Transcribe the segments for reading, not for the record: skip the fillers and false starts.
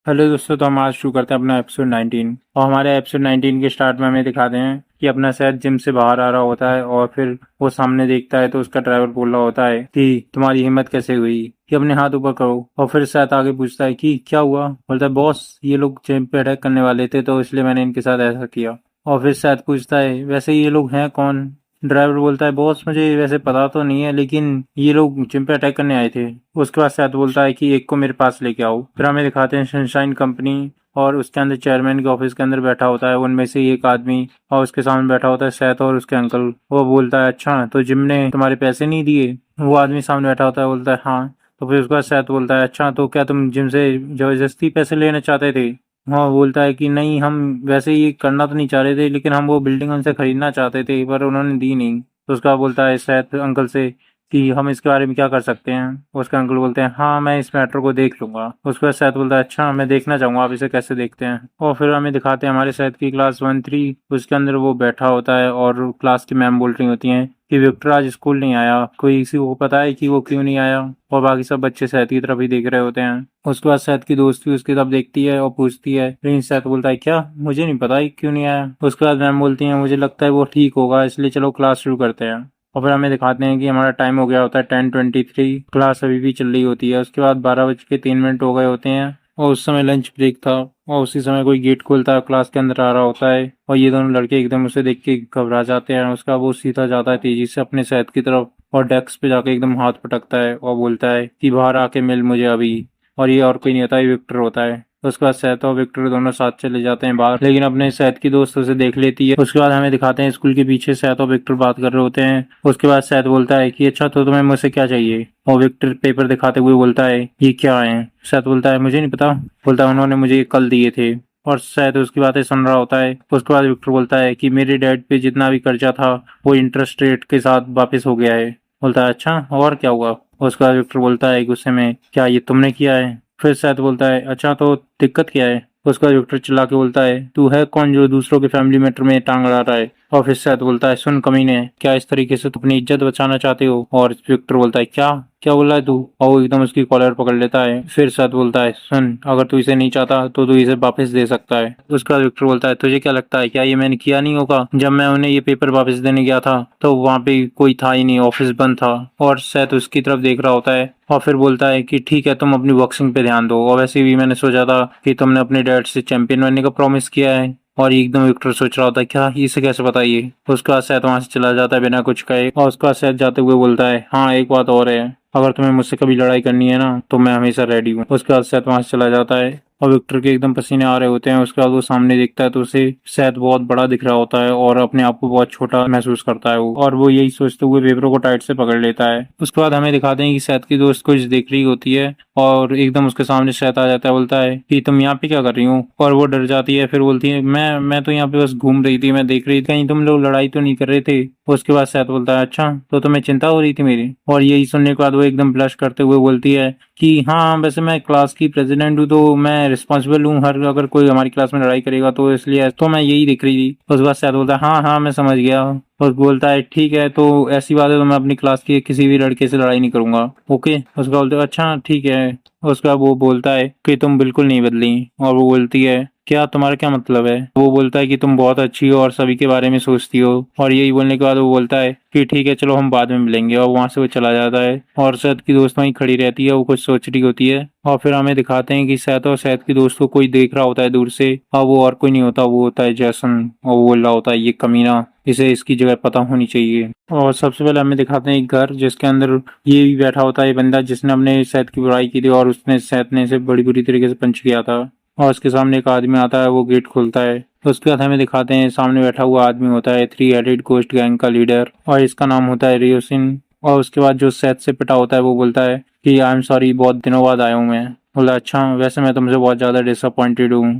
Hello दोस्तों, तो हम आज शुरू करते हैं अपना एपिसोड 19। और हमारे एपिसोड 19 के स्टार्ट में हमें दिखाते हैं कि अपना शहद जिम से बाहर आ रहा होता है और फिर वो सामने देखता है तो उसका ड्राइवर बोल रहा होता है कि तुम्हारी हिम्मत कैसे हुई कि अपने हाथ ऊपर करो। और फिर शायद आगे पूछता है कि क्या हुआ। बोलता है बॉस, ये लोग जिम पे अटैक करने वाले थे तो इसलिए मैंने इनके साथ ऐसा किया। और फिर शायद पूछता है वैसे ये लोग हैं कौन। ड्राइवर बोलता है बॉस, मुझे वैसे पता तो नहीं है लेकिन ये लोग जिम पे अटैक करने आए थे। उसके बाद शायद बोलता है कि एक को मेरे पास लेके आओ। फिर हमें दिखाते हैं सनशाइन कंपनी और उसके अंदर चेयरमैन के ऑफिस के अंदर बैठा होता है उनमें से एक आदमी। और उसके सामने बैठा होता है सैथ और उसके अंकल। वो बोलता है अच्छा, तो जिम ने तुम्हारे पैसे नहीं दिए। वो आदमी सामने बैठा होता है बोलता है हाँ। तो फिर उसके बाद सैथ बोलता है अच्छा, तो क्या तुम जिम से जबरदस्ती पैसे लेना चाहते थे। हाँ, बोलता है कि नहीं, हम वैसे ये करना तो नहीं चाह रहे थे लेकिन हम वो बिल्डिंग उनसे खरीदना चाहते थे पर उन्होंने दी नहीं। तो उसका बोलता है शायद अंकल से कि हम इसके बारे में क्या कर सकते हैं। उसके अंकल बोलते हैं हाँ, मैं इस मैटर को देख लूंगा। उसके बाद शायद बोलता है अच्छा, मैं देखना चाहूंगा आप इसे कैसे देखते हैं। और फिर हमें दिखाते हैं हमारे शायद की क्लास 1-3। उसके अंदर वो बैठा होता है और क्लास की मैम बोल रही होती हैं कि विक्टर आज स्कूल नहीं आया। कोई किसी को पता है कि वो क्यों नहीं आया। और बाकी सब बच्चे शायद की तरफ ही देख रहे होते हैं। उसके बाद शायद की दोस्त भी उसकी तरफ देखती है और पूछती है, लेकिन शायद बोलता है क्या, मुझे नहीं पता है क्यों नहीं आया। उसके बाद मैम बोलती है मुझे लगता है वो ठीक होगा, इसलिए चलो क्लास शुरू करते हैं। और फिर हमें दिखाते हैं कि हमारा टाइम हो गया होता है 10:23। क्लास अभी भी चल रही होती है। उसके बाद 12:03 हो गए होते हैं और उस समय लंच ब्रेक था। और उसी समय कोई गेट खोलता है, क्लास के अंदर आ रहा होता है और ये दोनों लड़के एकदम उसे देख के घबरा जाते हैं। उसका वो सीधा जाता है तेजी से अपने शहद की तरफ और डेस्क पे जाके एकदम हाथ पटकता है और बोलता है कि बाहर आके मिल मुझे अभी। और ये और कोई नहीं होता, ये विक्टर होता है। उसके बाद सैथ और विक्टर दोनों साथ चले जाते हैं बाहर, लेकिन अपने सैथ की दोस्त उसे देख लेती है। उसके बाद हमें दिखाते हैं स्कूल के पीछे सैथ और विक्टर बात कर रहे होते हैं। उसके बाद सैथ बोलता है कि अच्छा, तो तुम्हें मुझसे क्या चाहिए। और विक्टर पेपर दिखाते हुए बोलता है ये क्या है। सैथ बोलता है मुझे नहीं पता। बोलता है उन्होंने मुझे ये कल दिए थे। और शायद उसकी बातें सुन रहा होता है। उसके बाद विक्टर बोलता है कि मेरे डैड पे जितना भी कर्जा था वो इंटरेस्ट रेट के साथ वापस हो गया है। बोलता है अच्छा, और क्या हुआ। उसके बाद विक्टर बोलता है गुस्से में, क्या ये तुमने किया है। फिर शायद बोलता है अच्छा, तो दिक्कत क्या है। उसके बाद विक्टर चिल्ला के बोलता है तू है कौन जो दूसरों के फैमिली मैटर में टांग अड़ा रहा है। और फिर शायद बोलता है सुन कमीने, क्या इस तरीके से तुम अपनी इज्जत बचाना चाहते हो। और विक्टर बोलता है क्या क्या बोल रहा है तू। और वो एकदम उसकी कॉलर पकड़ लेता है। फिर साथ बोलता है सुन, अगर तू इसे नहीं चाहता तो तू इसे वापस दे सकता है। उसके बाद विक्टर बोलता है तुझे क्या लगता है, क्या ये मैंने किया नहीं होगा। जब मैं उन्हें ये पेपर वापस देने गया था तो वहाँ पे कोई था ही नहीं, ऑफिस बंद था। और शायद उसकी तरफ देख रहा होता है और फिर बोलता है कि ठीक है, तुम अपनी बॉक्सिंग पे ध्यान दो। और वैसे भी मैंने सोचा था कि तुमने अपने डैड से चैंपियन बनने का प्रॉमिस किया है। और ये एकदम विक्टर सोच रहा होता है क्या, इसे कैसे पता ये। उसके बाद शायद वहां से चला जाता है बिना कुछ कहे। और उसके बाद शायद जाते हुए बोलता है हाँ, एक बात और है, अगर तुम्हें मुझसे कभी लड़ाई करनी है ना तो मैं हमेशा रेडी हूँ। उसके बाद शायद वहां से चला जाता है और विक्टर के एकदम पसीने आ रहे होते हैं। उसके बाद वो सामने देखता है तो उसे शायद बहुत बड़ा दिख रहा होता है और अपने आप को बहुत छोटा महसूस करता है वो। और वो यही सोचते हुए पेपरों को टाइट से पकड़ लेता है। उसके बाद हमें दिखाते हैं कि शायद की दोस्त कुछ देख रही होती है और एकदम उसके सामने शायद आ जाता है। बोलता है कि तुम यहाँ पे क्या कर रही हो। और वो डर जाती है। फिर बोलती है मैं तो यहाँ पे बस घूम रही थी, मैं देख रही थी कहीं तुम लोग लड़ाई तो नहीं कर रहे थे। उसके बाद शायद बोलता है अच्छा, तो तुम्हें चिंता हो रही थी मेरी। और यही सुनने के बाद वो एकदम ब्लश करते हुए बोलती है कि हाँ, वैसे मैं क्लास की प्रेसिडेंट हूँ तो मैं रिस्पॉन्सिबल हूँ, हर अगर कोई हमारी क्लास में लड़ाई करेगा तो इसलिए तो मैं यही देख रही थी। उसके बाद शायद बोलता है हाँ हाँ, मैं समझ गया। और बोलता है ठीक है, तो ऐसी बात है तो मैं अपनी क्लास के किसी भी लड़के से लड़ाई नहीं करूंगा, ओके। उसका बोलते अच्छा ठीक है। उसका वो बोलता है कि तुम बिल्कुल नहीं बदली। और वो बोलती है क्या, तुम्हारा क्या मतलब है। वो बोलता है कि तुम बहुत अच्छी हो और सभी के बारे में सोचती हो। और यही बोलने के बाद वो बोलता है कि ठीक है चलो हम बाद में मिलेंगे। और वहां से वो चला जाता है और सैद की दोस्त वहीं खड़ी रहती है, वो कुछ सोच रही होती है। और फिर हमें दिखाते हैं कि सैद और सैद की दोस्त को कोई देख रहा होता है दूर से और वो और कोई नहीं होता, वो होता है जैसन। और वो बोल रहा होता है ये कमीना, इसे इसकी जगह पता होनी चाहिए। और सबसे पहले हमें दिखाते हैं एक घर जिसके अंदर ये भी बैठा होता है बंदा जिसने अपने सैद की बुराई की थी और उसने सैद ने इसे बड़ी बुरी तरीके से पंच किया था। और उसके सामने एक आदमी आता है, वो गेट खोलता है। उसके बाद हमें दिखाते हैं सामने बैठा हुआ आदमी होता है 3 हेडेड गोस्ट गैंग का लीडर और इसका नाम होता है रियोसिन। और उसके बाद जो सैद से पिटा होता है वो बोलता है कि आई एम सॉरी, बहुत दिनों बाद आया हूँ मैं। बोला अच्छा, वैसे मैं तुमसे बहुत ज्यादा डिसअपॉइंटेड हूँ।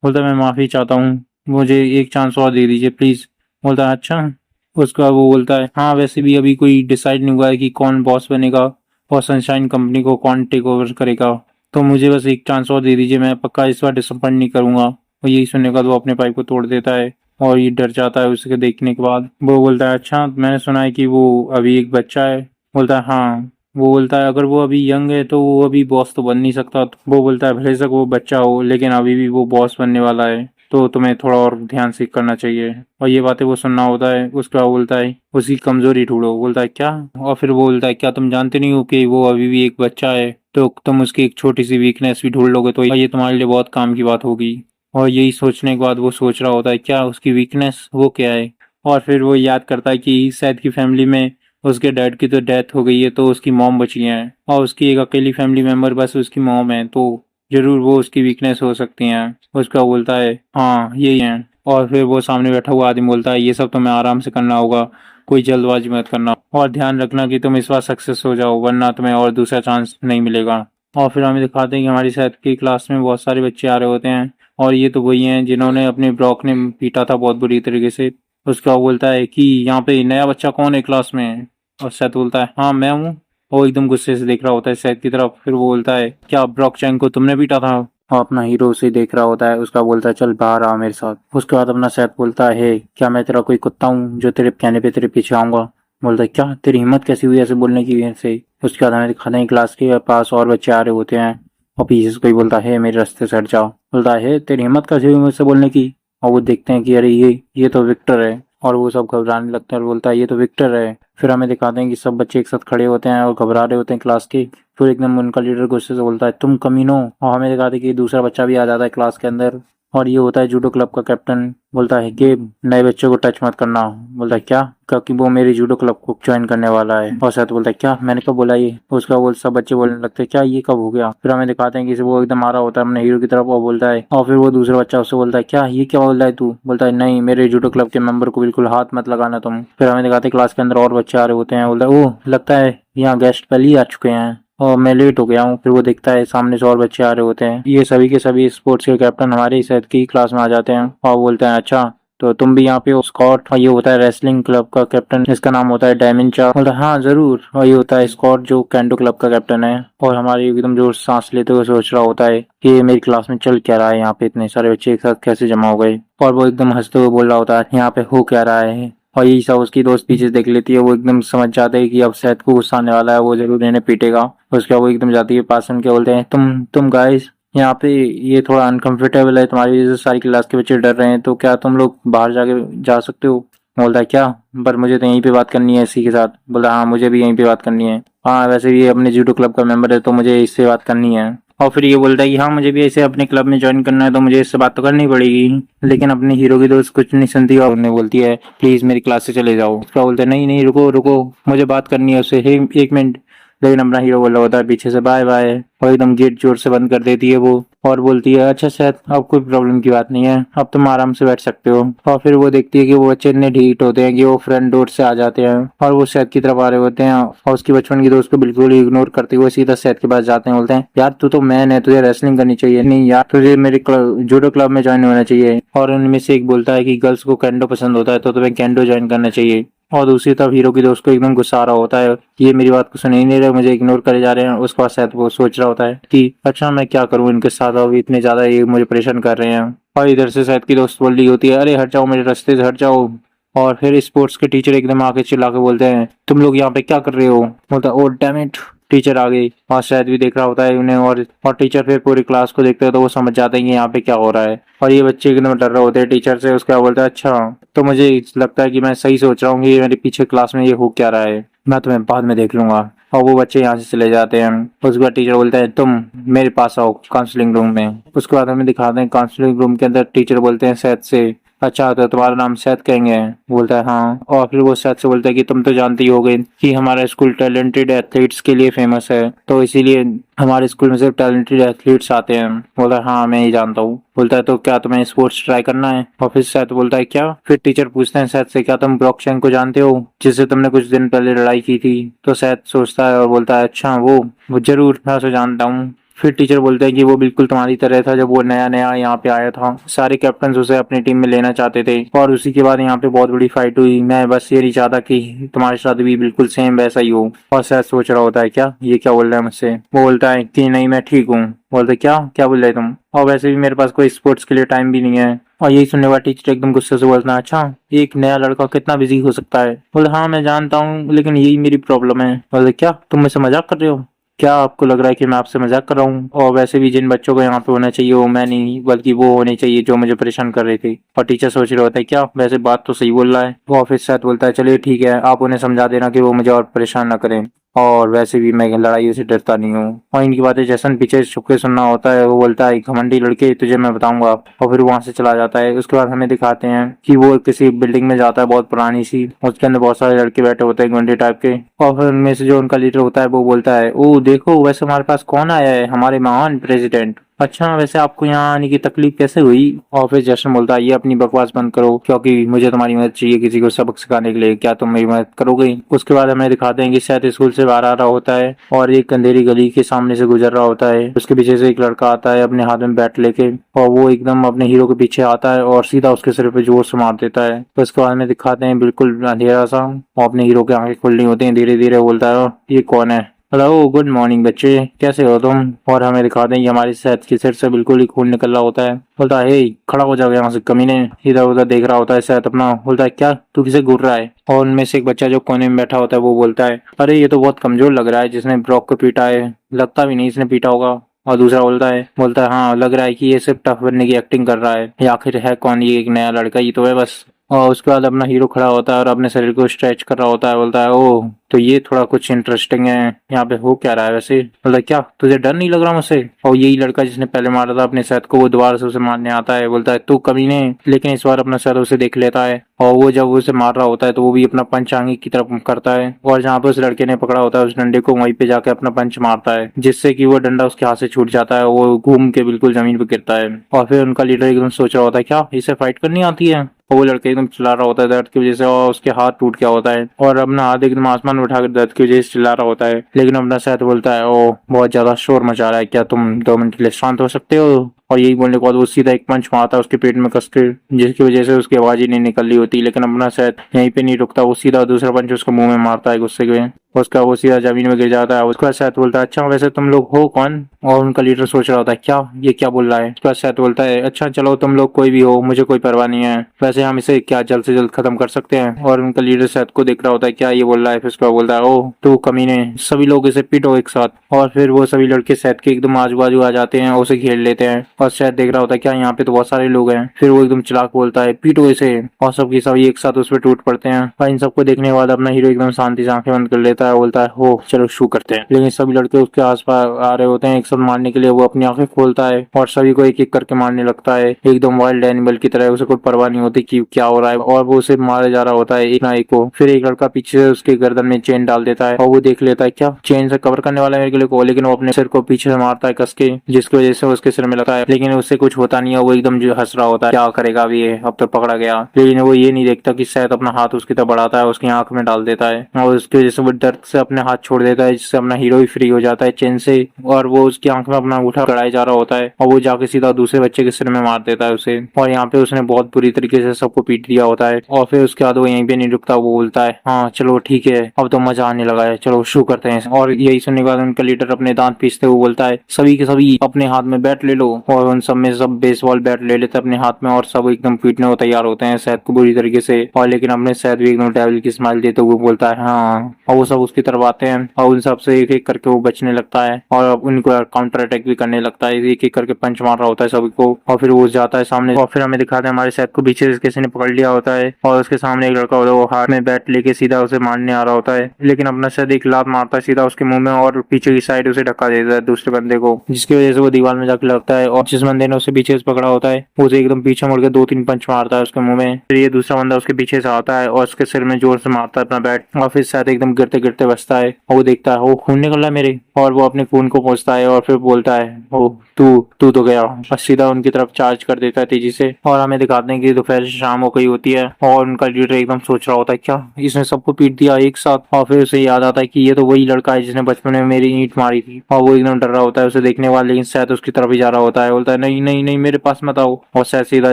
बोलता मैं माफी चाहता हूँ, मुझे एक चांस और दे दीजिए प्लीज। बोलता है अच्छा। उसका वो बोलता है हाँ, वैसे भी अभी कोई डिसाइड नहीं हुआ है कि कौन बॉस बनेगा और सनशाइन कंपनी को कौन टेक ओवर करेगा, तो मुझे बस एक चांस और दे दीजिए, मैं पक्का इस बार डिसअपॉइंट नहीं करूंगा। और यही सुनने के बाद वो अपने पाइप को तोड़ देता है और ये डर जाता है उसके देखने के बाद। वो बोलता है अच्छा, मैंने सुना है कि वो अभी एक बच्चा है। बोलता है हाँ, वो बोलता है अगर वो अभी यंग है तो वो अभी बॉस तो बन नहीं सकता। तो वो बोलता है भले से वो बच्चा हो लेकिन अभी भी वो बॉस बनने वाला है, तो तुम्हें थोड़ा और ध्यान से करना चाहिए। और ये बातें वो सुनना होता है। उसके बाद बोलता है उसकी कमजोरी ढूंढो। बोलता है क्या? और फिर वो बोलता है क्या तुम जानते नहीं हो कि वो अभी भी एक बच्चा है, तो तुम उसकी एक छोटी सी वीकनेस भी ढूंढ लोगे तो ये तुम्हारे लिए बहुत काम की बात होगी। और यही सोचने के बाद वो सोच रहा होता है क्या उसकी वीकनेस वो क्या है। और फिर वो याद करता है कि शायद की फैमिली में उसके डैड की तो डेथ हो गई है, तो उसकी मॉम बची है और उसकी एक अकेली फैमिली मेंबर बस उसकी मॉम है, तो जरूर वो उसकी वीकनेस हो सकती है। उसका बोलता है हाँ यही है। और फिर वो सामने बैठा हुआ आदमी बोलता है ये सब तुम्हें आराम से करना होगा, कोई जल्दबाजी मत करना और ध्यान रखना कि तुम इस बार सक्सेस हो जाओ वरना तुम्हें और दूसरा चांस नहीं मिलेगा। और फिर हमें दिखाते हैं कि हमारी शायद की क्लास में बहुत सारे बच्चे आ रहे होते हैं और ये तो वही हैं जिन्होंने अपने ब्रॉक ने पीटा था बहुत बुरी तरीके से। उसका बोलता है कि यहाँ पे नया बच्चा कौन है क्लास में? और सैद बोलता है हाँ मैं हूँ। वो एकदम गुस्से से देख रहा होता है सैद की तरफ। फिर वो बोलता है क्या ब्रॉक चैंग को तुमने पीटा था? और अपना हीरो उसे देख रहा होता है। उसका बोलता है चल बाहर आ मेरे साथ। उसके बाद अपना सैद बोलता है "हे, क्या मैं तेरा कोई कुत्ता हूँ जो तेरे कहने पे तेरे पीछे आऊंगा"। बोलता है क्या तेरी हिम्मत कैसी हुई ऐसे बोलने की वजह से? उसके बाद हमें दिखाते हैं क्लास के पास और बच्चे आ रहे होते हैं और पीछे से कोई बोलता है मेरे रास्ते से हट जाओ। बोलता है तेरी हिम्मत कैसी हुई मुझसे बोलने की? और वो देखते हैं कि अरे ये तो विक्टर है। और वो सब घबराने लगते हैं और बोलता है ये तो विक्टर है। फिर हमें दिखाते हैं कि सब बच्चे एक साथ खड़े होते हैं और घबरा रहे होते हैं क्लास के। फिर एकदम उनका लीडर गुस्से से बोलता है तुम कमीनो। और हमें दिखाते हैं कि दूसरा बच्चा भी आ जाता है क्लास के अंदर और ये होता है जूडो क्लब का कैप्टन। बोलता है कि नए बच्चों को टच मत करना। बोलता है क्या? क्योंकि वो मेरे जूडो क्लब को ज्वाइन करने वाला है। और शायद बोलता है क्या मैंने कब बोला ये? उसका बोल सब बच्चे बोलने लगते हैं क्या ये कब हो गया? फिर हमें दिखाते हैं कि वो एकदम आ रहा होता है अपने हीरो की तरफ और बोलता है और फिर वो दूसरा बच्चा उससे बोलता है क्या ये क्या बोल रहा है तू? बोलता है नहीं मेरे जूडो क्लब के मेंबर को बिल्कुल हाथ मत लगाना तुम। फिर हमें दिखाते हैं क्लास के अंदर और बच्चे आ रहे होते हैं। बोलता है ओह लगता है यहाँ गेस्ट पहले ही आ चुके हैं और मैं लेट हो गया हूँ। फिर वो देखता है सामने से और बच्चे आ रहे होते हैं। ये सभी के सभी स्पोर्ट्स के कैप्टन हमारे ही शायद की क्लास में आ जाते हैं और बोलते हैं अच्छा तो तुम भी यहाँ पे हो स्कॉट? और ये होता है रेसलिंग क्लब का कैप्टन, इसका नाम होता है डायमंड। बोलता है हाँ जरूर। और ये होता है स्कॉट जो कैंडो क्लब का कैप्टन है। और हमारे एकदम जोर से सांस लेते हुए सोच रहा होता है कि ये मेरी क्लास में चल क्या रहा है, यहाँ पे इतने सारे बच्चे एक साथ कैसे जमा हो गए। और वो एकदम हंसते हुए बोल रहा होता है यहाँ पे हो क्या रहा है। और यही सब उसकी दोस्त पीछे देख लेती है। वो एकदम समझ जाते हैं कि अब शायद को गुस्सा आने वाला है, वो जरूर इन्हें पीटेगा। उसके बाद वो एकदम जाती है पास उनके बोलते हैं तुम गाइस यहाँ पे ये थोड़ा अनकंफर्टेबल है, तुम्हारी वजह से सारी क्लास के बच्चे डर रहे हैं, तो क्या तुम लोग बाहर जाके जा सकते हो? बोलता है क्या? पर मुझे तो यहीं पे बात करनी है इसी के साथ। बोला हाँ मुझे भी यहीं पे बात करनी है। हाँ वैसे भी ये अपने जूडो क्लब का मेंबर है तो मुझे इससे बात करनी है। और फिर ये बोलता है कि हाँ मुझे भी ऐसे अपने क्लब में ज्वाइन करना है तो मुझे इससे बात तो करनी पड़ेगी। लेकिन अपने हीरो की दोस्त कुछ नहीं सुनती और उन्हें बोलती है प्लीज मेरी क्लास से चले जाओ। उसका बोलते हैं नहीं नहीं रुको रुको मुझे बात करनी है उससे, एक मिनट। लेकिन अपना हीरो बोल रहा होता है पीछे से बाय बाय और एकदम गेट जोर से बंद कर देती है वो। और बोलती है अच्छा शायद अब कोई प्रॉब्लम की बात नहीं है, अब तुम आराम से बैठ सकते हो। और फिर वो देखती है कि वो बच्चे इतने ढीठ होते हैं कि वो फ्रंट डोर से आ जाते हैं और वो शहद की तरफ आ रहे होते हैं और उसकी बचपन की दोस्त को बिल्कुल इग्नोर करते हुए सीधा शहद के पास जाते हैं। बोलते हैं यार तू तो मैन है, तुझे रेसलिंग करनी चाहिए। नहीं यार तुझे मेरे जूडो क्लब में ज्वाइन होना चाहिए। और उनमें से एक बोलता है कि गर्ल्स को कैंडो पसंद होता है तो तुम्हें कैंडो ज्वाइन करना चाहिए। और दूसरी तरफ हीरो की दोस्त को एकदम गुस्सा आ रहा होता है, ये मेरी बात को सुन ही नहीं रहे, मुझे इग्नोर करे जा रहे हैं। उसके बाद शायद वो सोच रहा होता है कि अच्छा मैं क्या करूं इनके साथ, अब इतने ज्यादा ये मुझे परेशान कर रहे हैं। और इधर से शायद की दोस्त बोल रही होती है अरे हट जाओ मेरे रास्ते से हट जाओ। और फिर स्पोर्ट्स के टीचर एकदम आके चिल्ला के बोलते हैं तुम लोग यहाँ पे क्या कर रहे हो? बोलता है ओ डैम इट टीचर आ गई। और शायद भी देख रहा होता है उन्हें और टीचर फिर पूरी क्लास को देखते हैं तो वो समझ जाते हैं कि यहाँ पे क्या हो रहा है। और ये बच्चे एकदम डर रहे होते हैं टीचर से। उसका बोलता है अच्छा तो मुझे लगता है कि मैं सही सोच रहा हूँ कि मेरे पीछे क्लास में ये हो क्या रहा है, मैं तुम्हें बाद में देख लूंगा। और वो बच्चे यहाँ से चले जाते हैं। उसके बाद टीचर बोलते हैं तुम मेरे पास आओ काउंसलिंग रूम में। उसके बाद हमें दिखाते हैं काउंसलिंग रूम के अंदर टीचर बोलते हैं सैद से अच्छा तो तुम्हारा नाम सैद कहेंगे? बोलता है हाँ। और फिर वो सैद से बोलता है कि तुम तो जानती होगे कि हमारा स्कूल टैलेंटेड एथलीट्स के लिए फेमस है, तो इसीलिए हमारे स्कूल में सिर्फ टैलेंटेड एथलीट्स आते हैं। बोलता है हाँ मैं ही जानता हूँ। बोलता है तो क्या तुम्हें स्पोर्ट्स ट्राई करना है? और फिर सैद बोलता है क्या? फिर टीचर पूछते हैं सैद से क्या तुम ब्रॉक चैंग को जानते हो जिससे तुमने कुछ दिन पहले लड़ाई की थी? तो सैद सोचता है और बोलता है अच्छा वो जरूर मैं उसे जानता हूँ। फिर टीचर बोलते हैं कि वो बिल्कुल तुम्हारी तरह था जब वो नया नया यहाँ पे आया था। सारे कैप्टन उसे अपनी टीम में लेना चाहते थे और उसी के बाद यहाँ पे बहुत बड़ी फाइट हुई। मैं बस ये नहीं चाहता कि तुम्हारे साथ भी बिल्कुल सेम वैसा ही हो। और शायद सोच रहा होता है क्या ये क्या बोल रहा है मुझसे। वो बोलता है कि नहीं मैं ठीक हूँ। बोलते क्या क्या बोल रहे तुम, और वैसे भी मेरे पास कोई स्पोर्ट्स के लिए टाइम भी नहीं है। और यही सुनने वाला टीचर एकदम गुस्से से बोलता है अच्छा एक नया लड़का कितना बिजी हो सकता है। बोले हाँ मैं जानता हूँ लेकिन यही मेरी प्रॉब्लम है। बोले क्या तुम मुझसे मजाक कर रहे हो, क्या आपको लग रहा है कि मैं आपसे मजाक कर रहा हूँ। और वैसे भी जिन बच्चों को यहाँ पे होना चाहिए वो मैं नहीं बल्कि वो होने चाहिए जो मुझे परेशान कर रहे थे। और टीचर सोच रहे होता है क्या वैसे बात तो सही बोल रहा है। वो ऑफिस साथ बोलता है चलिए ठीक है आप उन्हें समझा देना कि वो मुझे और परेशान ना करें, और वैसे भी मैं लड़ाई से डरता नहीं हूँ। और इनकी बातें जैसन पीछे छुप के सुनना होता है। वो बोलता है घमंडी लड़के तुझे मैं बताऊंगा, और फिर वहां से चला जाता है। उसके बाद हमें दिखाते हैं कि वो किसी बिल्डिंग में जाता है बहुत पुरानी सी, उसके अंदर बहुत सारे लड़के बैठे होते हैं गुंडे टाइप के। और फिर उनमें से जो उनका लीडर होता है वो बोलता है ओ देखो वैसे हमारे पास कौन आया है, हमारे महान प्रेसिडेंट। अच्छा वैसे आपको यहाँ आने की तकलीफ कैसे हुई। और फिर जशन बोलता है ये अपनी बकवास बंद करो क्योंकि मुझे तुम्हारी मदद चाहिए किसी को सबक सिखाने के लिए, क्या तुम मेरी मदद करोगे। उसके बाद हमें दिखाते हैं कि शायद स्कूल से बाहर आ रहा होता है और एक अंधेरी गली के सामने से गुजर रहा होता है। उसके पीछे से एक लड़का आता है अपने हाथ में बैट लेके, और वो एकदम अपने हीरो के पीछे आता है और सीधा उसके सिर पे जोर से मार देता है। तो उसके बाद हमें दिखाते हैं बिल्कुल अंधेरा सा, और अपने हीरो की आंखें खुलनी होती हैं धीरे धीरे। बोलता है ये कौन है। हेलो गुड मॉर्निंग बच्चे कैसे हो तुम। और हमें दिखा दें कि हमारी सेहत की सिर से बिल्कुल ही खून निकल रहा होता है। बोलता है हे खड़ा हो जाओ यहाँ से कमीने। इधर उधर देख रहा होता है सेहत अपना। बोलता है क्या तू किसे घूर रहा है। और उनमें से एक बच्चा जो कोने में बैठा होता है वो बोलता है अरे ये तो बहुत कमजोर लग रहा है जिसने ब्रॉक को पीटा है, लगता भी नहीं इसने पीटा होगा। और दूसरा बोलता है हाँ लग रहा है कि ये सिर्फ टफ बनने की एक्टिंग कर रहा है, ये आखिर है कौन, ये एक नया लड़का ही तो है बस। और उसके बाद अपना हीरो खड़ा होता है और अपने शरीर को स्ट्रेच कर रहा होता है। बोलता है ओह तो ये थोड़ा कुछ इंटरेस्टिंग है, यहाँ पे हो क्या रहा है वैसे। बोलता है क्या तुझे डर नहीं लग रहा मुझसे। और यही लड़का जिसने पहले मारा था अपने साथ को वो दोबारा से उसे मारने आता है। बोलता है तू कमीने, लेकिन इस बार अपना सर उसे देख लेता है। और वो जब उसे मार रहा होता है तो वो भी अपना पंच आगे की तरफ करता है, और जहाँ पे उस लड़के ने पकड़ा होता है उस डंडे को वहीं पे जाके अपना पंच मारता है, जिससे कि वो डंडा उसके हाथ से छूट जाता है, वो घूम के बिल्कुल जमीन पे गिरता है। और फिर उनका लीडर एकदम सोच रहा होता है क्या इसे फाइट करनी आती है। और वो लड़का एकदम चिल्ला रहा होता है दर्द की वजह से, और उसके हाथ टूट गया होता है और अपना हाथ एकदम आसमान में उठाकर दर्द की वजह से चिल्ला रहा होता है। लेकिन अपना साथ बोलता है ओ बहुत ज्यादा शोर मचा रहा है, क्या तुम 2 मिनट के लिए शांत हो सकते हो। और यही बोलने के बाद वो सीधा एक पंच मारता है उसके पेट में कस के, जिसकी वजह से उसकी आवाज ही नहीं निकल रही होती। लेकिन अपना शायद यहीं पे नहीं रुकता, वो सीधा दूसरा पंच उसको मुंह में मारता है गुस्से में। उसका वो सीधा जमीन में गिर जाता है। उसका शायद बोलता है अच्छा वैसे तुम लोग हो कौन। और उनका लीडर सोच रहा होता है क्या ये क्या बोल रहा है। उसका शायद बोलता है अच्छा चलो तुम लोग कोई भी हो मुझे कोई परवाह नहीं है, वैसे हम इसे क्या जल्द से जल्द खत्म कर सकते हैं। और उनका लीडर शायद को देख रहा होता है क्या ये बोल रहा है। फिर उसका बोलता है ओ तू कमीने, सभी लोग इसे पीटो एक साथ। और फिर वो सभी लड़के शायद के एकदम आजू बाजू आ जाते हैं और उसे घेर लेते हैं। और शायद देख रहा होता है क्या यहाँ पे तो बहुत सारे लोग हैं। फिर वो एकदम चलाक बोलता है पीटो इसे, और सबकी सभी एक साथ उस पर टूट पड़ते हैं। और इन सबको देखने के बाद अपना हीरो एकदम शांति से आंखें बंद कर लेता है। बोलता है हो चलो शुरू करते हैं। लेकिन सभी लड़के उसके आसपास आ रहे होते हैं एक साथ मारने के लिए। वो अपनी आंखें खोलता है और सभी को एक एक करके मारने लगता है एकदम वाइल्ड एनिमल की तरह। उसे कोई परवाह नहीं होती कि क्या हो रहा है, और वो उसे मारे जा रहा होता है एक ना एक को। फिर एक लड़का पीछे से उसके गर्दन में चेन डाल देता है और वो देख लेता है क्या चेन से कवर करने वाला है मेरे को, लेकिन वो अपने सिर को पीछे से मारता है कस के, जिसकी वजह से उसके सिर में लगता है। लेकिन उससे कुछ होता नहीं है, वो एकदम जो हंस रहा होता है क्या करेगा अभी ये, अब तो पकड़ा गया। लेकिन वो ये नहीं देखता कि शायद अपना हाथ उसकी तरफ बढ़ाता है उसकी आंख में डाल देता है, और उसकी वजह से वो दर्द से अपने हाथ छोड़ देता है, जिससे अपना हीरो ही फ्री हो जाता है चेन से। और वो उसकी आंख में अपना अंगूठा गड़ाया जा रहा होता है और वो जाके सीधा दूसरे बच्चे के सिर में मार देता है उसे। और यहाँ पे उसने बहुत बुरी तरीके से सबको पीट दिया होता है। और फिर उसके बाद वो यहीं पे नहीं रुकता, वो बोलता है हाँ चलो ठीक है अब तो मजा आने लगा है, चलो शुरू करते हैं। और यही सुनने के बाद उनका लीडर अपने दांत पीसते हुए बोलता है सभी के सभी अपने हाथ में बैट ले लो। और उन सब में सब बेसबॉल बैट ले लेते अपने हाथ में और सब एकदम पीटने को तैयार होते हैं शहद को बुरी तरीके से। और लेकिन अपने शहद भी एकदम डेविल की स्माइल देते हुए बोलता है हाँ। और वो सब उसकी तरफ आते हैं और उन सब से एक एक करके वो बचने लगता है और उनको काउंटर अटैक भी करने लगता है, एक एक करके पंच मार रहा होता है सभी को। और फिर वो जाता है सामने और फिर हमें दिखाते हैं हमारे शहद को पीछे से किसी ने पकड़ लिया होता है और उसके सामने एक लड़का होता है, वो हाथ में बैट लेके सीधा उसे मारने आ रहा होता है। लेकिन अपना शहद एक लात मारता है सीधा उसके मुंह में और पीछे की साइड उसे धक्का देता है दूसरे बंदे को, जिसकी वजह से वो दीवार में जाके लगता है। और जिस बंदे ने उसे पीछे से पकड़ा होता है उसे एकदम पीछे मुड़ के 2-3 पंच मारता है उसके मुंह में। फिर ये दूसरा बंदा उसके पीछे से आता है और उसके सिर में जोर से मारता है अपना बैट, और फिर शायद एकदम गिरते गिरते बचता है। और वो देखता है वो खून निकल रहा है मेरे, और वो अपने खून को पोंछता है और फिर बोलता है ओ तू तू तो गया, और सीधा उनकी तरफ चार्ज कर देता है तेजी से। और हमें दिखाते हैं कि दोपहर से शाम हो गई होती है और उनका लीडर एकदम सोच रहा होता है क्या इसने सबको पीट दिया एक साथ। और फिर उसे याद आता है कि ये तो वही लड़का है जिसने बचपन में मेरी ईंट मारी थी। और वो एकदम डर रहा होता है उसे देखने वाला, लेकिन शायद उसकी तरफ ही जा रहा होता है। बोलता है नहीं नहीं नहीं मेरे पास मत आओ। और शायद सीधा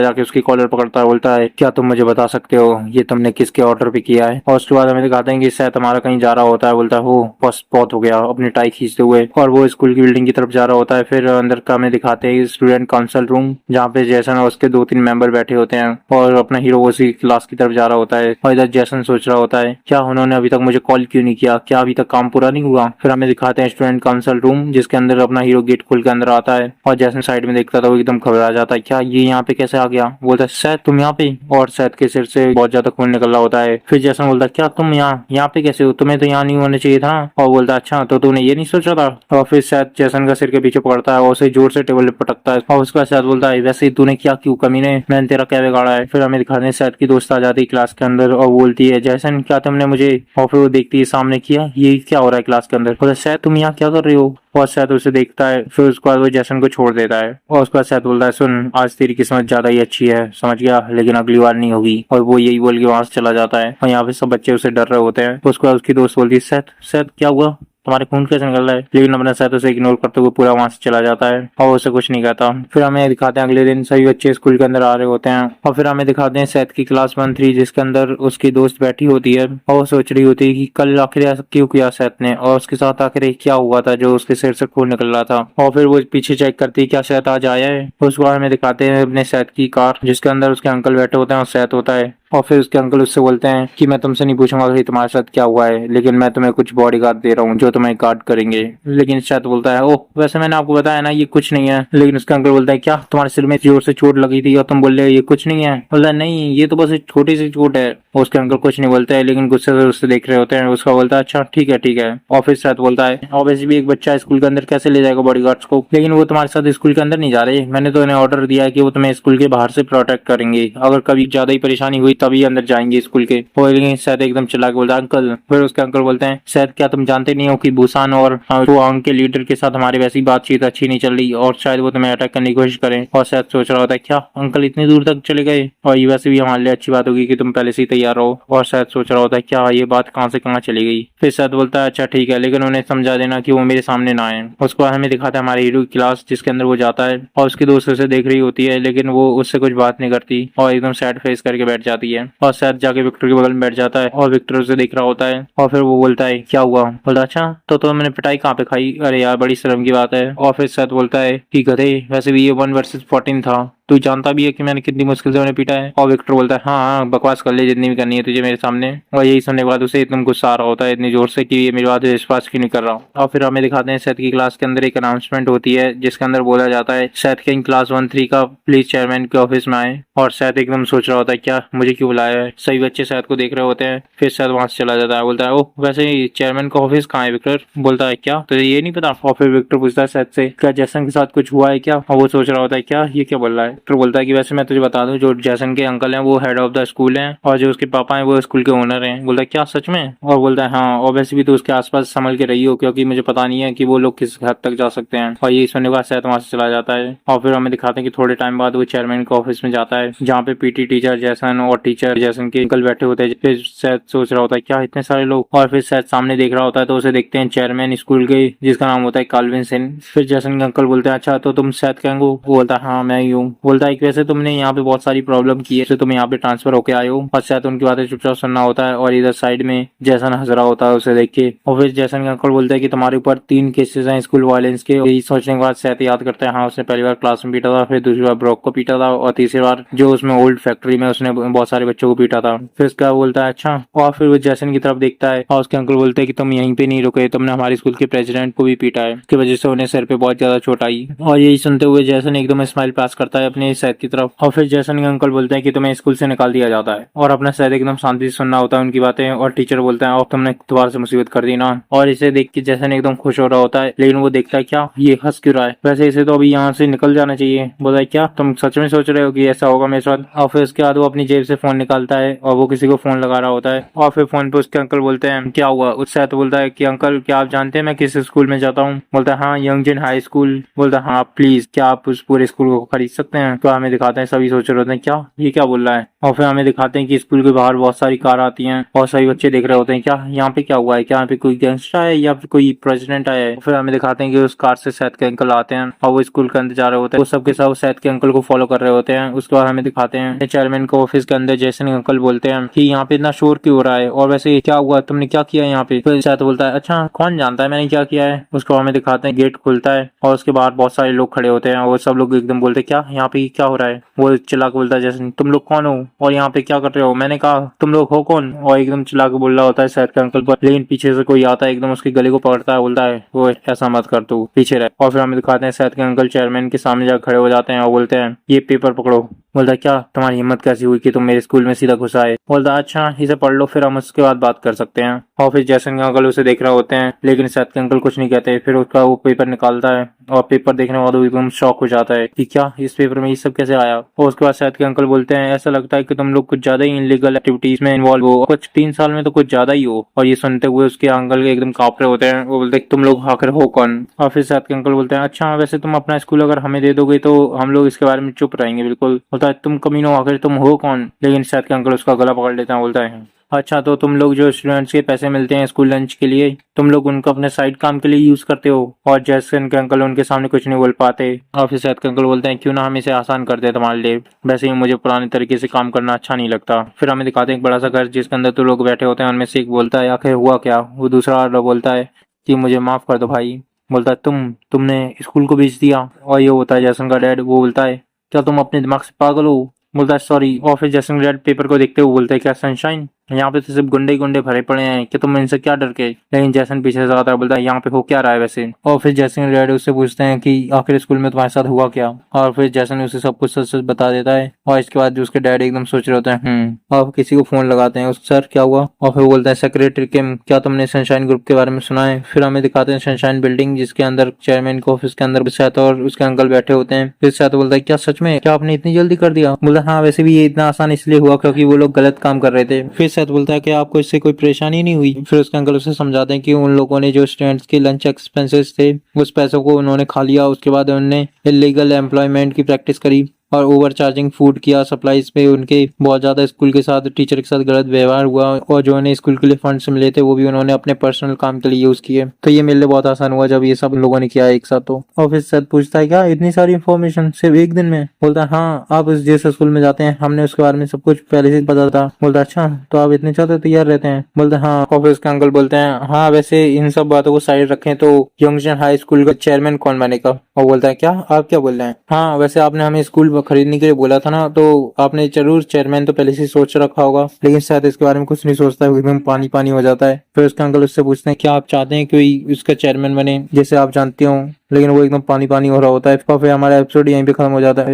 जाके उसकी कॉलर पकड़ता है, बोलता है क्या तुम मुझे बता सकते हो ये तुमने किसके ऑर्डर पे किया है। और उसके बाद हमें दिखाते हैं कि शायद हमारा कहीं जा रहा होता है। बोलता है हो बस बहुत हो गया, अपनी टाई खींचते हुए। और वो स्कूल की बिल्डिंग की तरफ जा रहा होता है। फिर अंदर का हमें दिखाते हैं स्टूडेंट काउंसिल रूम, जहाँ पे जैसन और उसके 2-3 मेंबर बैठे होते हैं और अपना हीरो उसी क्लास की तरफ जा रहा होता है। और इधर जैसन सोच रहा होता है क्या उन्होंने अभी तक मुझे कॉल क्यों नहीं किया, क्या अभी तक काम पूरा नहीं हुआ। फिर हमें दिखाते हैं स्टूडेंट काउंसिल रूम, जिसके अंदर अपना हीरो गेट खोल के अंदर आता है। और जैसन साइड में देखता था वो एकदम घबरा जाता है, क्या ये यहाँ पे कैसे आ गया। बोलता है सैद तुम यहाँ पे। और सैद के सिर से बहुत ज्यादा खून निकल रहा होता है। फिर जैसन बोलता है क्या तुम यहाँ पे कैसे हो, तुम्हें तो यहाँ नहीं होना चाहिए था। और बोलता है अच्छा तो तूने ये नहीं सोचा था। और फिर सैद जैसन का सिर के पीछे पकड़ता है और उसे जोर से टेबल पे पटकता है। और उसके बाद सैद बोलता है वैसे तूने क्या क्यों कमीने, मैंने तेरा क्या बिगाड़ा है। फिर हमें दिखाते हैं सैद की दोस्त आ जाती है क्लास के अंदर और बोलती है जैसन क्या तुमने मुझे। और फिर वो देखती है सामने किया ये क्या हो रहा है क्लास के अंदर। बोलता है सैद तुम यहाँ क्या कर रही हो। और सैद उसे देखता है। फिर उसके बाद वो जैसन को छोड़ देता है। और उसके बाद सैद बोलता है सुन आज तेरी किस्मत ज्यादा ही अच्छी है समझ गया, लेकिन अगली बार नहीं होगी। और वो यही बोल के वहां से चला जाता है। और यहाँ पे सब बच्चे उसे डर रहे होते हैं। उसके बाद उसकी दोस्त बोलती है सैद सैद क्या हुआ, तुम्हारे खून कैसे निकल रहा है। लेकिन अपने साथ उसे इग्नोर करते हुए पूरा वहां से चला जाता है और उसे कुछ नहीं कहता। फिर हमें दिखाते हैं अगले दिन सभी बच्चे स्कूल के अंदर आ रहे होते हैं। और फिर हमें दिखाते हैं सैद की क्लास 1-3 जिसके अंदर उसकी दोस्त बैठी होती है और वो सोच रही होती है कि कल आखिर ऐसा क्यों किया सैद ने, और उसके साथ आखिर क्या हुआ था जो उसके सिर से खून निकल रहा था। और फिर वो पीछे चेक करती है क्या सैद आज आया है। उसके बाद हमें दिखाते हैं अपने सैद की कार, जिसके अंदर उसके अंकल बैठे होते हैं और सैद होता है। और फिर उसके अंकल उससे बोलते हैं कि मैं तुमसे नहीं पूछूंगा कि तुम्हारे साथ क्या हुआ है, लेकिन मैं तुम्हें कुछ बॉडीगार्ड दे रहा हूँ जो तुम्हें गार्ड करेंगे। लेकिन शायद बोलता है ओह वैसे मैंने आपको बताया ना ये कुछ नहीं है। लेकिन उसका अंकल बोलता है क्या तुम्हारे सिर में जोर से चोट लगी थी और तुम बोल रहे हो ये कुछ नहीं है। बोलता है नहीं ये तो बस एक छोटी सी चोट है। उसके अंकल कुछ नहीं बोलते है, लेकिन गुस्से से उससे देख रहे होते हैं। उसका बोलता है अच्छा ठीक है ठीक है। और फिर शायद बोलता है ऑब्वियसली भी एक बच्चा स्कूल के अंदर कैसे ले जाएगा बॉडीगार्ड्स को, लेकिन वो तुम्हारे साथ स्कूल के अंदर नहीं जा रहे, मैंने तो इन्हें ऑर्डर दिया है कि वो तुम्हें स्कूल के बाहर से प्रोटेक्ट करेंगे, अगर कभी ज्यादा ही परेशानी हुई तभी अंदर जाएंगे स्कूल के। लेकिन शायद एकदम चला के बोलता है अंकल। फिर उसके अंकल बोलते हैं शायद क्या तुम जानते नहीं हो कि बुसान और रुआंग के लीडर के साथ हमारी वैसी बातचीत अच्छी नहीं चल रही और शायद वो तुम्हें अटैक करने की कोशिश करें। और शायद सोच रहा होता है क्या अंकल इतनी दूर तक चले गए, और ये वैसे भी हमारे लिए अच्छी बात होगी कि तुम पहले से ही तैयार हो। और शायद सोच रहा होता है क्या ये बात कहाँ से कहाँ चली गई। फिर शायद बोलता है अच्छा ठीक है, लेकिन उन्हें समझा देना कि वो मेरे सामने ना आए। उसके बाद हमें दिखाता है हमारे हीरो की क्लास, जिसके अंदर वो जाता है और उसकी दोस्त उसे देख रही होती है, लेकिन वो उससे कुछ बात नहीं करती और एकदम सैड फेस करके बैठ जाती है। और शायद जाके विक्टर के बगल में बैठ जाता है और विक्टर उसे देख रहा होता है। और फिर वो बोलता है क्या हुआ। बोलता अच्छा तो मैंने पिटाई कहाँ पे खाई, अरे यार बड़ी शर्म की बात है। और फिर शायद बोलता है कि गधे वैसे भी ये 1 वर्सेस 14 था, तू जानता भी है कि मैंने कितनी मुश्किल से उन्हें पीटा है। और विक्टर बोलता है हाँ बकवास कर ले जितनी भी करनी है तुझे मेरे सामने। और यही सुनने के बाद उसे एकदम गुस्सा आ रहा होता है इतनी जोर से कि ये मेरी बात विश्वास क्यों नहीं कर रहा। और फिर हमें दिखाते हैं सैद की क्लास के अंदर एक अनाउंसमेंट होती है, जिसके अंदर बोला जाता है सैद के क्लास 1-3 का प्लीज चेयरमैन के ऑफिस में आए। और सैद एकदम सोच रहा होता है क्या मुझे क्यों बुलाया है, सही बच्चे सैद को देख रहे होते हैं। फिर सैद वहां से चला जाता है। बोलता है ओह वैसे ही चेयरमैन का ऑफिस कहाँ है विक्टर। बोलता है क्या तुझे ये नहीं पता। और फिर विक्टर पूछता है सैद से क्या जैसन के साथ कुछ हुआ है क्या। और वो सोच रहा होता है क्या ये क्या बोल रहा है। विक्टर बोलता है कि वैसे मैं तुझे बता दूं जो जैसन के अंकल हैं वो हेड ऑफ द स्कूल हैं और जो उसके पापा हैं वो स्कूल के ओनर हैं। बोलता है क्या सच में। और बोलता है हाँ और वैसे भी तो उसके आसपास संभल के रही हो, क्योंकि मुझे पता नहीं है कि वो लोग किस हद तक जा सकते हैं। और ये सुनने के बाद शायद वहां से चला जाता है। और फिर हमें दिखाते हैं कि थोड़े टाइम बाद वो चेयरमैन के ऑफिस में जाता है, जहाँ पे पीटी टीचर जैसन और टीचर जैसन के अंकल बैठे होते हैं। फिर शायद सोच रहा होता है क्या इतने सारे लोग। और फिर शायद सामने देख रहा होता है तो उसे देखते हैं चेयरमैन स्कूल के, जिसका नाम होता है काल्विन सिंह। फिर जैसन के अंकल बोलते हैं अच्छा तो तुम शायद कहेंगे। वो बोलता है हाँ मैं ही हूँ। बोलता है वैसे तुमने यहाँ पे बहुत सारी प्रॉब्लम की है, तुम यहाँ पे ट्रांसफर होके आए हो। और शायद उनकी बातें चुपचाप सुनना होता है। और इधर साइड में जैसन हंस रहा होता है उसे देख के। और फिर जैसन का अंकल बोलता है कि तुम्हारे ऊपर 3 केसेस हैं स्कूल वायलेंस के। यही सोचने के बाद शायद याद करता है हाँ उसने पहली बार क्लास में पीटा था, फिर दूसरी बार ब्रॉक को पीटा था और तीसरी बार जो उसमें ओल्ड फैक्ट्री में उसने बहुत सारे बच्चों को पीटा था। फिर उसका बोलता है अच्छा। और फिर वो जैसन की तरफ देखता है और उसके अंकल बोलते हैं कि तुम यहीं पे नहीं रुके, तुमने हमारे स्कूल के प्रेसिडेंट को भी पीटा है, इसकी वजह से उन्हें सर पे बहुत ज्यादा चोट आई। और यही सुनते हुए जैसन एकदम स्माइल पास करता है अपने सैद की तरफ और फिर जैसन के अंकल बोलते हैं कि तुम्हें स्कूल से निकाल दिया जाता है और अपना सैद एकदम शांति से सुनना होता है उनकी बातें और टीचर बोलता है और तुमने दोबारा से मुसीबत कर दी ना। और इसे देख के जैसन एकदम खुश हो रहा होता है लेकिन वो देखता है क्या ये हंस क्यों रहा है, वैसे इसे तो अभी यहाँ से निकल जाना चाहिए। बोलता है क्या तुम सच में सोच रहे हो कि ऐसा होगा मेरे साथ। और फिर उसके बाद वो अपनी जेब से फोन निकालता है और वो किसी को फोन लगा रहा होता है और फिर फोन पे उसके अंकल बोलते हैं क्या हुआ। उससे तो बोलता है कि अंकल क्या आप जानते हैं मैं किस स्कूल में जाता हूँ। बोलता है हाँ यंगजिन हाई स्कूल। बोलता है हाँ प्लीज क्या आप उस पूरे स्कूल को खरीद सकते हैं। तो हमें दिखाते हैं सभी सोच रहे होते हैं क्या ये क्या बोल रहा है। और फिर हमें दिखाते हैं कि स्कूल के बाहर बहुत सारी कार आती हैं और सभी बच्चे देख रहे होते हैं क्या यहाँ पे क्या हुआ है, क्या यहाँ पे कोई गैंगस्टर आया है या फिर कोई प्रेसिडेंट आया है। फिर हमें दिखाते हैं कि उस कार से सैद के अंकल आते हैं और वो स्कूल के अंदर जा रहे होते हैं। वो सबके सब सैद के अंकल को फॉलो कर रहे होते हैं। उसके बाद हमें दिखाते हैं चेयरमैन को ऑफिस के अंदर जैसन अंकल बोलते हैं कि यहाँ पे इतना शोर क्यों हो रहा है और वैसे क्या हुआ तुमने क्या किया यहाँ पे। फिर सैद बोलता है अच्छा कौन जानता है मैंने क्या किया है। उसके बाद हमें दिखाते हैं गेट खुलता है और उसके बाहर बहुत सारे लोग खड़े होते हैं और सब लोग एकदम बोलते हैं क्या यहाँ पे क्या हो रहा है। वो चिल्ला के बोलता है जैसे तुम लोग कौन हो और यहाँ पे क्या कर रहे हो। मैंने कहा तुम लोग हो कौन। और एकदम चिल्ला के बोल रहा होता है सैद के अंकल पर लेकिन पीछे से कोई आता है एकदम उसके गले को पकड़ता है बोलता है वो ऐसा मत कर तू पीछे रह। और फिर हमें दिखाते हैं सैद के अंकल चेयरमैन के सामने जाकर खड़े हो जाते हैं और बोलते हैं ये पेपर पकड़ो। बोलता क्या तुम्हारी हिम्मत कैसी हुई कि तुम मेरे स्कूल में सीधा घुस आए। बोलता अच्छा इसे पढ़ लो फिर हम उसके बाद बात कर सकते हैं। और फिर जैसन के अंकल उसे देख रहे होते हैं लेकिन सैद के अंकल कुछ नहीं कहते। फिर उसका वो पेपर निकालता है और पेपर देखने के बाद वो एकदम शॉक हो जाता है कि क्या इस पेपर में ये सब कैसे आया। और उसके बाद सैद के अंकल बोलते हैं ऐसा लगता है कि तुम लोग कुछ ज्यादा ही इनलीगल एक्टिविटीज में इन्वॉल्व हो, कुछ 3 साल में तो कुछ ज्यादा ही हो। और ये सुनते हुए उसके अंकल एकदम कांप रहे होते हैं। वो बोलते हैं तुम लोग आखिर हो कौन। और फिर सैद के अंकल बोलते हैं अच्छा वैसे तुम अपना स्कूल अगर हमें दे दोगे तो हम लोग इसके बारे में चुप रहेंगे बिल्कुल। बोलता है तुम कमीनो आखिर तुम हो कौन। लेकिन सैद के अंकल उसका गला पकड़ लेते हैं। बोलता है अच्छा तो तुम लोग जो स्टूडेंट्स के पैसे मिलते हैं स्कूल लंच के लिए तुम लोग उनको अपने साइड काम के लिए यूज करते हो। और जैसन के अंकल उनके सामने कुछ नहीं बोल पाते। और फिर सैद के अंकल बोलते हैं क्यों ना हम इसे आसान कर दे तुम्हारे लिए, वैसे ही मुझे पुराने तरीके से काम करना अच्छा नहीं लगता। फिर हमें दिखाते हैं एक बड़ा सा घर जिसके अंदर तो लोग बैठे होते हैं। उनमें से एक बोलता है आखिर हुआ क्या। वो दूसरा बोलता है कि मुझे माफ कर दो भाई। बोलता है तुमने स्कूल को बेच दिया। और ये होता है जैसन का डैड। वो बोलता है क्या तुम अपने दिमाग से पागल हो। बोलता है सॉरी। और फिर जैसन का डैड पेपर को देखते हुए बोलते हैं क्या सनशाइन यहाँ पे तो सिर्फ गुंडे ही गुंडे भरे पड़े हैं कि तुम इनसे क्या डर के। लेकिन जैसन पीछे से आता है बोलता है यहाँ पे हो क्या रहा है वैसे। और फिर जैसन डैड उससे पूछते हैं कि आखिर स्कूल में तुम्हारे साथ हुआ क्या। और फिर जैसन उसे सब कुछ सच सच बता देता है। और इसके बाद जो उसके डैड एकदम सोच रहे होते हैं और किसी को फोन लगाते हैं उस सर क्या हुआ। और फिर बोलते हैं सेक्रेटरी किम क्या तुमने सनशाइन ग्रुप के बारे में सुना है। फिर हमें दिखाते हैं सनशाइन बिल्डिंग जिसके अंदर चेयरमैन के ऑफिस के अंदर सैद और उसके अंकल बैठे होते हैं। फिर सैद बोलता है क्या सच में क्या आपने इतनी जल्दी कर दिया। बोलता हाँ वैसे भी ये इतना आसान इसलिए हुआ क्योंकि वो लोग गलत काम कर रहे थे। फिर सैद बोलता है कि आपको इससे कोई परेशानी नहीं हुई। फिर उसके अंकल उसे समझाते हैं कि उन लोगों ने जो स्टूडेंट्स के लंच एक्सपेंसेस थे उस पैसों को उन्होंने खा लिया। उसके बाद उन्होंने इलीगल एम्प्लॉयमेंट की प्रैक्टिस करी और ओवर चार्जिंग फूड किया सप्लाईज पे। उनके बहुत ज्यादा स्कूल के साथ टीचर के साथ गलत व्यवहार हुआ और जो उन्हें स्कूल के लिए फंड्स मिले थे वो भी उन्होंने अपने पर्सनल काम के लिए यूज किए। तो ये मेरे लिए बहुत आसान हुआ जब ये सब लोगों ने किया एक साथ। तो ऑफिस सर पूछता है क्या इतनी सारी इन्फॉर्मेशन सिर्फ एक दिन में। बोलता है हाँ आप इस जैसे स्कूल में जाते हैं हमने उसके बारे में सब कुछ पहले से पता था। बोलता है अच्छा तो आप इतने ज्यादा तैयार रहते हैं। बोलते हैं हाँ। ऑफिस के अंकल बोलते हैं हाँ वैसे इन सब बातों को साइड रखें तो यंगजन हाई स्कूल का चेयरमैन कौन बनेगा। और बोलता है क्या आप क्या बोल रहे हैं। हाँ वैसे आपने हमें स्कूल खरीदने के लिए बोला था ना तो आपने जरूर चेयरमैन तो पहले से सोच रखा होगा। लेकिन शायद इसके बारे में कुछ नहीं सोचता है एकदम पानी पानी हो जाता है। फिर उसके अंकल उससे पूछते हैं क्या आप चाहते हैं कोई उसका चेयरमैन बने जैसे आप जानते हो। लेकिन वो एकदम पानी पानी हो रहा होता है। फिर हमारा एपिसोड यहीं पे खत्म हो जाता है।